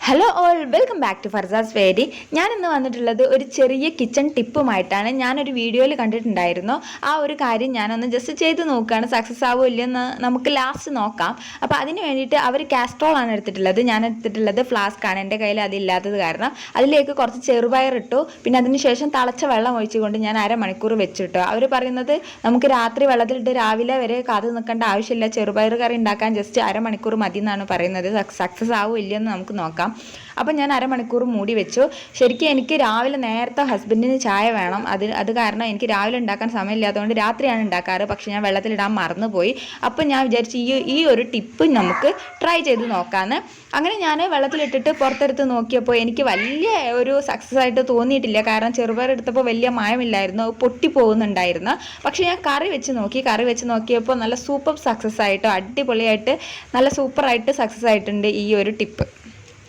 Hello all, welcome back to Farsas വേരി. ഞാൻ ഇന്ന് വന്നിട്ടുള്ളത് ഒരു ചെറിയ കിച്ചൺ ടിപ്പുമായിട്ടാണ്. ഞാനൊരു വീഡിയോയിൽ കണ്ടിട്ടുണ്ടായിരുന്നു. ആ ഒരു കാര്യം ഞാനൊന്ന് ജസ്റ്റ് ചെയ്ത് നോക്കുകയാണ്. സക്സസ് ആവോ ഇല്ലെന്ന് നമുക്ക് ലാസ്റ്റ് നോക്കാം. അപ്പോൾ അതിന് വേണ്ടിയിട്ട് അവർ കാസ്ട്രോൾ ആണ് എടുത്തിട്ടുള്ളത്. ഞാൻ എടുത്തിട്ടുള്ളത് ഫ്ലാസ്ക് ആണ്. എൻ്റെ കയ്യിൽ അതില്ലാത്തത് കാരണം അതിലേക്ക് കുറച്ച് ചെറുപയർ ഇട്ടു. പിന്നെ അതിന് ശേഷം തിളച്ച വെള്ളം ഒഴിച്ചുകൊണ്ട് ഞാൻ അരമണിക്കൂർ വെച്ചിട്ടു. അവർ പറയുന്നത് നമുക്ക് രാത്രി വെള്ളത്തിലിട്ട് രാവിലെ വരെ കാത്തു നിൽക്കേണ്ട ആവശ്യമില്ല, ചെറുപയർ കറി ഉണ്ടാക്കാൻ ജസ്റ്റ് അരമണിക്കൂർ മതി എന്നാണ് പറയുന്നത്. സക്സസ് ആവോ ഇല്ലെന്ന് നമുക്ക് നോക്കാം. അപ്പം ഞാൻ അരമണിക്കൂർ മൂടി വെച്ചു. ശരിക്കും എനിക്ക് രാവിലെ നേരത്തെ ഹസ്ബൻഡിന് ചായ വേണം. അത് കാരണം എനിക്ക് രാവിലെ ഉണ്ടാക്കാൻ സമയമില്ലാത്തതുകൊണ്ട് രാത്രിയാണ് ഉണ്ടാക്കാറ്. പക്ഷെ ഞാൻ വെള്ളത്തിലിടാൻ മറന്നുപോയി. അപ്പം ഞാൻ വിചാരിച്ചു ഈ ഒരു ടിപ്പ് നമുക്ക് ട്രൈ ചെയ്ത് നോക്കാമെന്ന്. അങ്ങനെ ഞാൻ വെള്ളത്തിലിട്ടിട്ട് പുറത്തെടുത്ത് നോക്കിയപ്പോൾ എനിക്ക് വലിയ ഒരു സക്സസ് ആയിട്ട് തോന്നിയിട്ടില്ല. കാരണം ചെറുപയർ എടുത്തപ്പോൾ വലിയ മയമില്ലായിരുന്നു, പൊട്ടി പോകുന്നുണ്ടായിരുന്നു. പക്ഷെ ഞാൻ കറി വെച്ച് നോക്കിയപ്പോൾ നല്ല സൂപ്പർ സക്സസ് ആയിട്ടോ, അടിപൊളിയായിട്ട് നല്ല സൂപ്പറായിട്ട് സക്സസ് ആയിട്ടുണ്ട് ഈ ഒരു ടിപ്പ്.